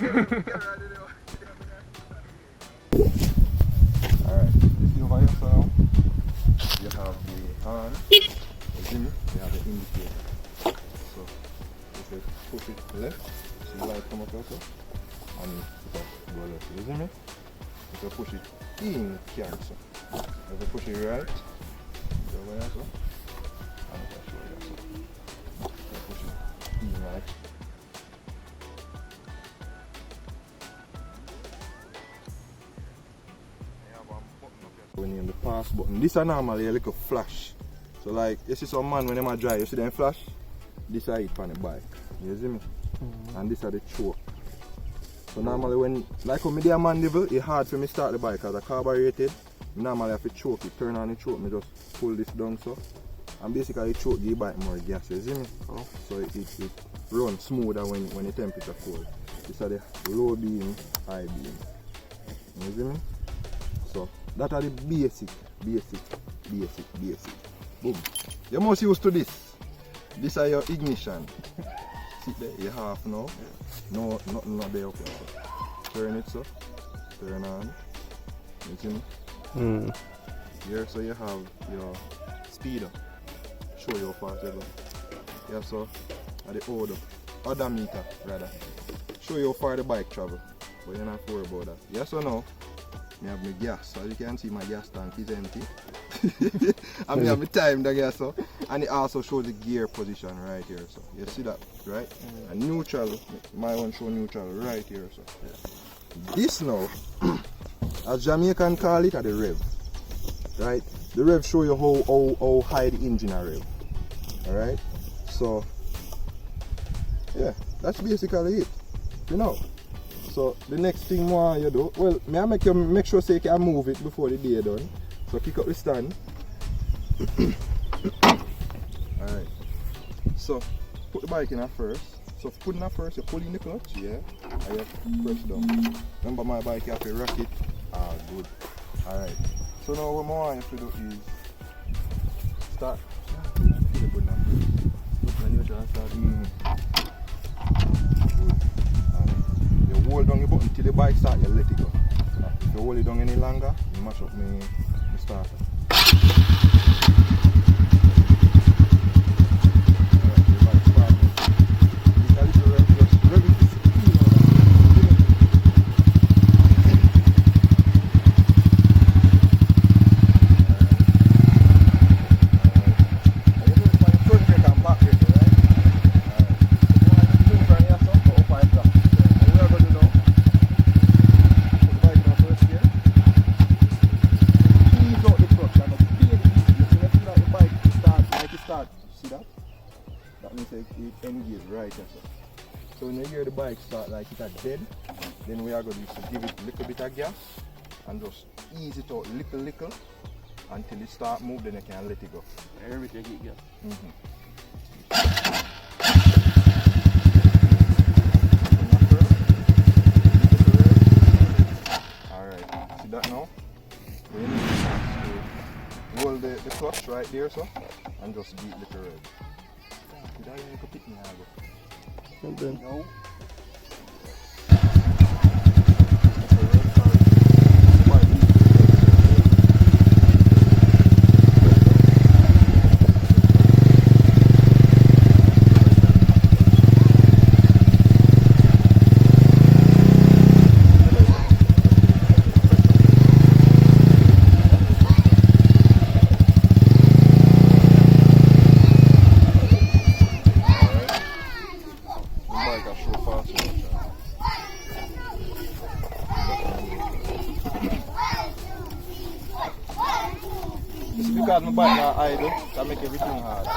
Alright, you see over here so now, you have the horn, you see me? You have the indicator. So, if you push it left, see the light come up here so, and it go left, you see me? If you push it in, cancel. If you push it right, go over here so, and it will show you so. If you push it in right. We name the pass button. This is normally a little flash. So like you see some man when they drive, you see them flash? This is it on the bike. You see me? And this is the choke. So normally when like when me do a mandeville, it's hard for me start the bike because the carbureted. Normally I have to choke it, turn on the choke, me just pull this down so. And basically the choke give the bike more gas, you see me? Oh. So it runs smoother when the temperature cold. This is the low beam, high beam. You see me? So that are the basic. Boom. You must used to this. This is your ignition. See there, you have now. No, nothing not there up here. So. Turn it so. Turn on. You see me? Here so you have your speeder. Show you how fast you go. Yeah, so at the odometer rather. Show you how far the bike travel. But you're not worried about that. Yes or no? I have my gas. As you can see, my gas tank is empty. And I have my time the gas so. And it also shows the gear position right here. So you see that, right? And neutral, my one show neutral right here. So this now, as Jamaican call it, are the rev. Right? The rev show you how high the engine are rev. Alright? So yeah, that's basically it. You know. So the next thing more you do, well, may I make sure say you can move it before the day done. So kick up the stand. Alright. So put the bike in at first. So put in at first, you pull in the clutch, yeah, and you press down. Remember my bike, you have to rock it. Ah, good. Alright. So now what more I have to do is start. Hold down the button till the bike starts, you let it go. If you hold it down any longer, you mash up my starter. So when you hear the bike start like it at dead, then we are going to give it a little bit of gas and just ease it out little until it start move, then you can let it go. Everything you get. Alright, see that now? Hold the clutch right there so and just beat little red. You can pick me out. No. Because my bike now idle, that make everything hard.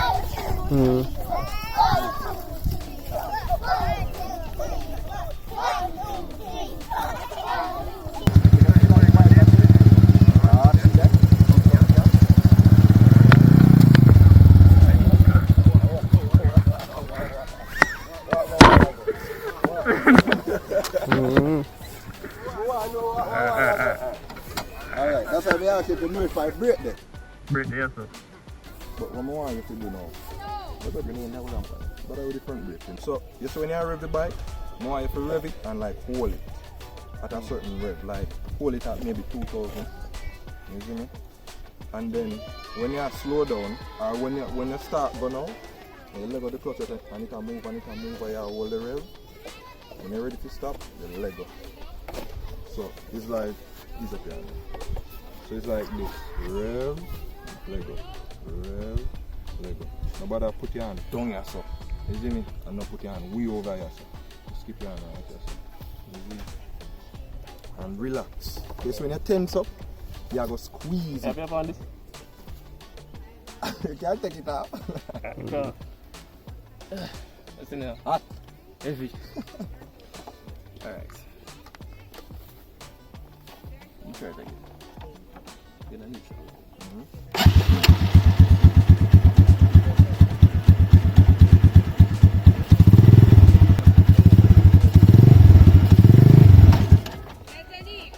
Alright, that's why we ask you to know if I break there. Break there, sir. But what I want you to do now, what are the front braking? So, you see when you rev the bike, Now if you rev it and like hold it at a certain rev, like hold it at maybe 2000. You see me? And then when you slow down or when you start go now, you let go the clutch and it can move and you hold the rev. When you're ready to stop, you let go. So it's like this up here. So it's like this. Rev, let go. Rev, let go. Nobody put your hand down here, so. You see me? And not put your hand way over here, so. Just keep your hand right here, so. You see? And relax. Because when you tense up, you are going to squeeze it. Have you found this? You can't take it out. What's in there? Hot. Heavy. Alright. You try it again. Get a neutral.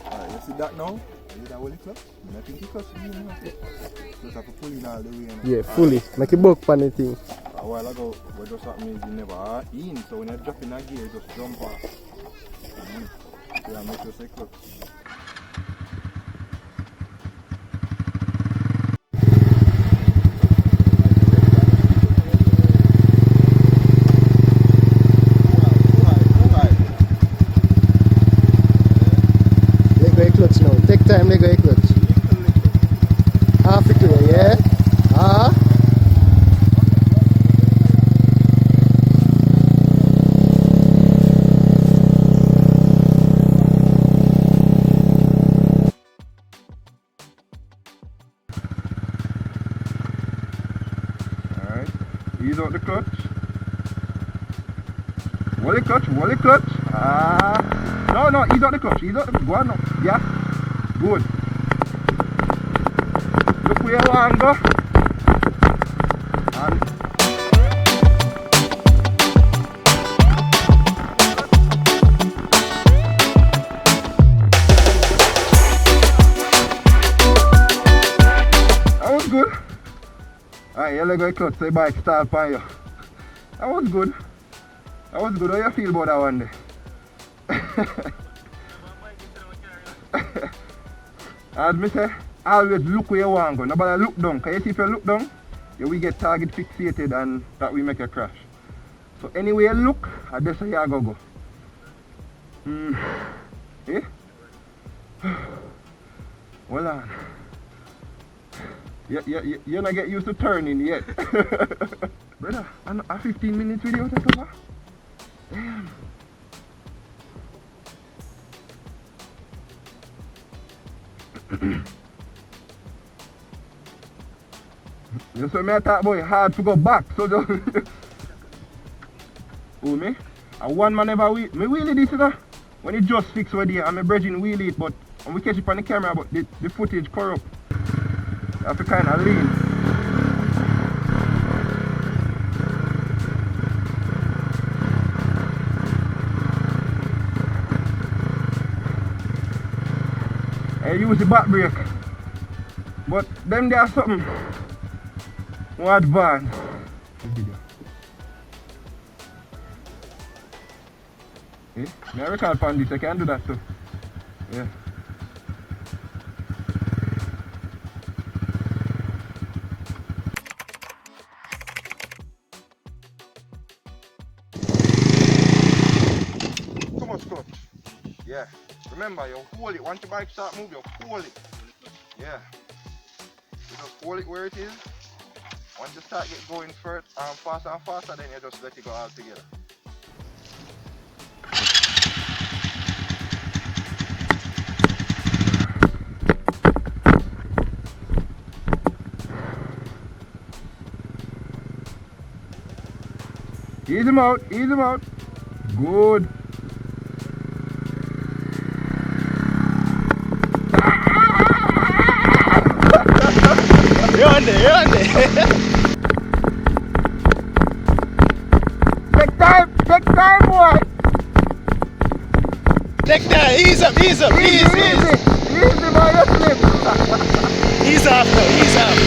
Alright, you see that now? You see that whole clutch? I think the clutch you have to just have to pull in all the way. Yeah, fully. Make it buck on the thing. A while ago, what just happened is you never are in, so when you drop in a gear, you just jump off. Yeah, make sure say clutch. Let go a clutch now. Take time, let go a clutch. Half it away, yeah? Ah. Alright, ease out the clutch. Hold the clutch, hold the clutch. No, ease out the clutch, ease out the, go on now. Yeah, good. Look where you want to go. And that was good. Alright, you let go of the clutch so the bike start on you. That was good. That was good. How you feel about that one day? As me say, always look where you want to go. Nobody look down. Because you see if you look down, you will get target fixated and that will make you crash. So anyway you look, that's how you go. Eh? Hold on. You're not get used to turning yet. Brother, a 15 minutes video take over? Damn. You see me I talk boy, hard to go back, so just who me? And one man never wheel. Me wheelie this, you know. When it just fixed over there, and my brethren wheel it, but when we catch it on the camera, but the footage corrupt. You have to kind of lean. And use the back brake. But them there are something more advanced. Eh? Me I record on this, I can do that too. Yeah. Too much clutch. Yeah. Remember, you hold it. Once the bike start moving, you hold it. Yeah. You just hold it where it is. Once you start going faster and faster, then you just let it go all together. Ease him out, ease him out. Good. You're on there. Take time, boy. Take that, ease up. Easy, boy, you slip. Ease off now, ease off.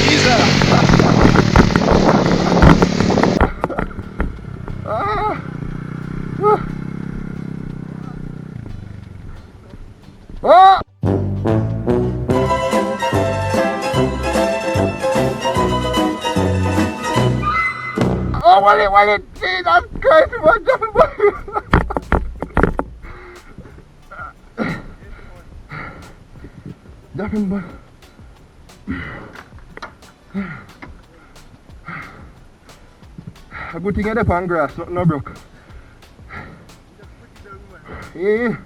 wallet. Jesus Christ, man, jumping boy. Jumping boy. A good thing you're on grass, nothing no broke. Yeah.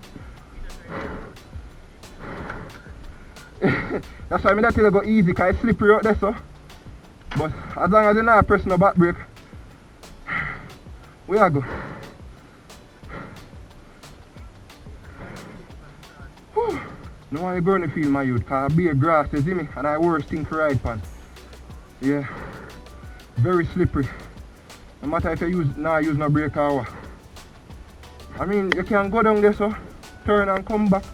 That's why I tell you go easy, because it's slippery out there, so. But as long as you're not pressing the back brake, we are go. Whew. No one going to feel my youth, because I be a grass, you see me, and I worst thing to ride pan. Yeah. Very slippery. No matter if you use no brake or what. I mean, you can go down there, so turn and come back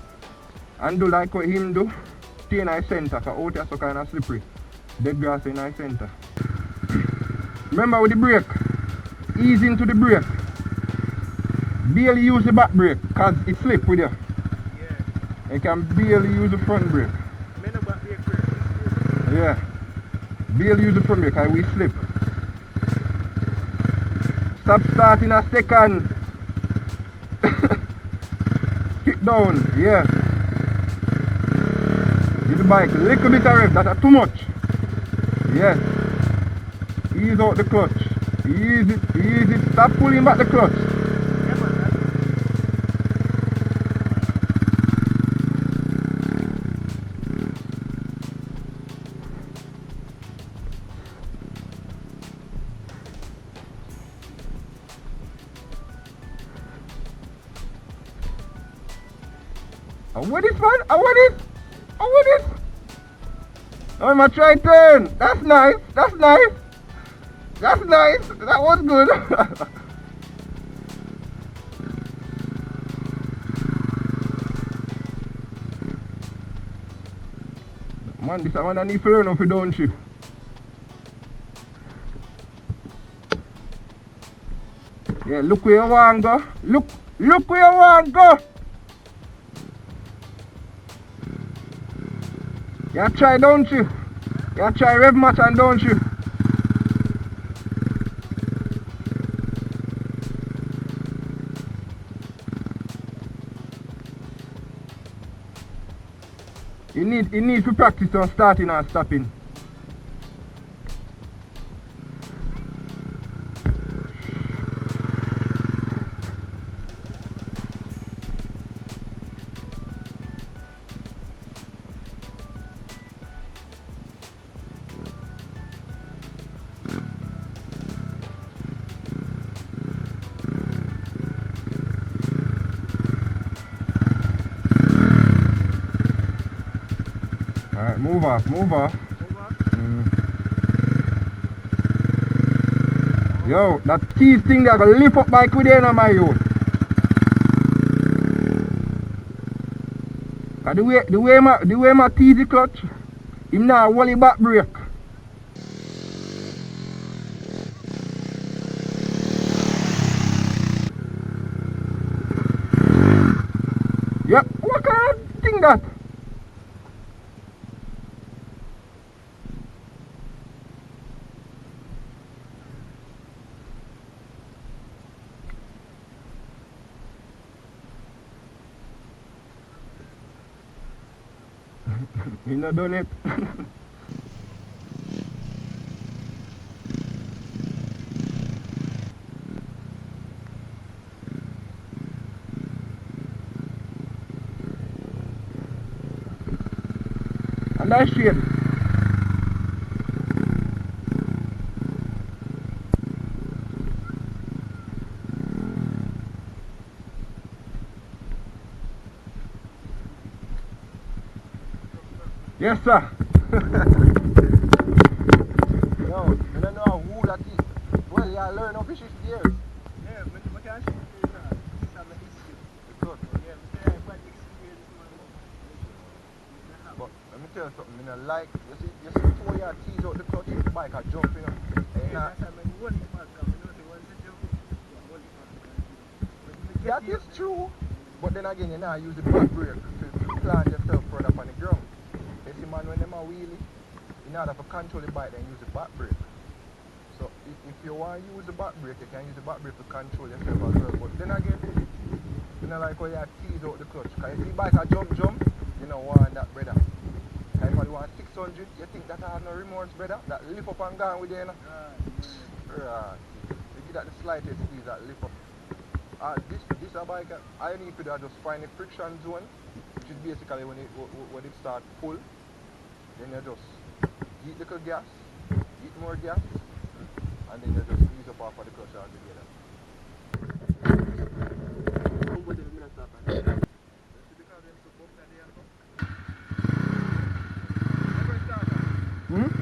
and do like what him do. Stay in the center, because out here so kind of slippery. Dead grass in the center. Remember with the brake, ease into the brake. Barely use the back brake, because it slip with you. Yeah. You can barely use the front brake. Yeah. Barely use the front brake, because we slip. Stop starting a second. Kick down, yeah. Give the bike a little bit of rev, that's too much. Yes. Ease out the clutch. Ease it. Stop pulling back the clutch. I want this man, I want it. Oh, my try turn. That's nice. That was good. Man, this one I need to learn how to down shift. Yeah, look where you want to go. Look where you want to go. You try, don't you? You try rev match and don't you? You need to practice on starting and stopping. Alright, move off. Yo, that teeth thing there gonna lift up bike with you now, my youth. Cause the way my teeth the clutch, him now hold the back brake. Yep, what kind of thing that? You not done it. And that's it. Yes, sir. Yo, I don't know who that is. Well, you learn how to shift gears. Yeah, but I can't shift gears now. This is my history. Good. Yeah, but I have quite experience in my work. But let me tell you something, I like, you see before you tease out the clutch, the bike are jumping up. Yeah, that's how I hold it back. I know they want to jump. Yeah, hold it back. That is true. But then again, you now use the back brake to plant yourself further up on the ground. You see man, when them are wheelie, in order to control the bike, then use the back brake. So if if you want to use the back brake, you can use the back brake to control yourself as well. But then again, you know like how you tease out the clutch. Because if the bike a jump, you don't want that, brother. Like if you want 600, you think that I have no remorse, brother? That lift up and gone with you, you know? Right. You give that the slightest squeeze, that lift up. This a bike, I need to just find a friction zone, which is basically when it starts full, then you just heat little gas, heat more gas, and then you just squeeze up off of the clutch altogether. Hmm?